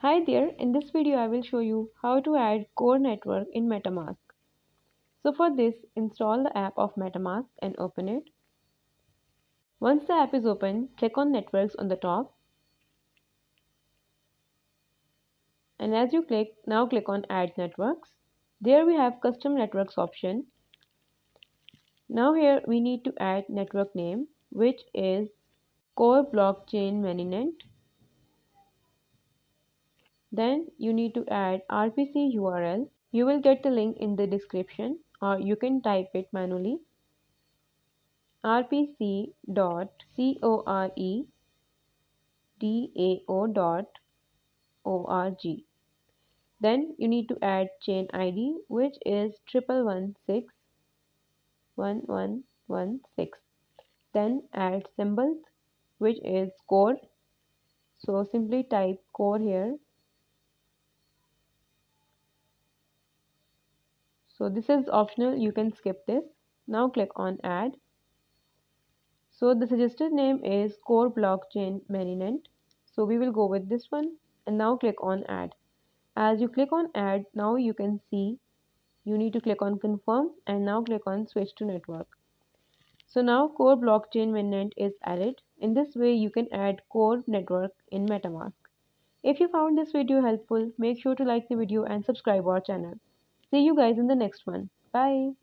Hi there, in this video I will show you how to add core network in Metamask. So for this, install the app of Metamask and open it. Once the app is open, click on Networks on the top. And as you click, now click on Add Networks. There we have Custom Networks option. Now here we need to add network name, which is Core Blockchain Mainnet. Then you need to add RPC URL. You will get the link in the description or you can type it manually. rpc.coredao.org. Then you need to add chain ID, which is 11161116. Then add symbols, which is core. So simply type core here. So this is optional, you can skip this. Now click on add. So the suggested name is core blockchain mainnet. So we will go with this one and now click on add. As you click on add, now you can see you need to click on confirm and now click on switch to network. So now core blockchain mainnet is added. In this way you can add core network in Metamask. If you found this video helpful, make sure to like the video and subscribe our channel. See you guys in the next one. Bye.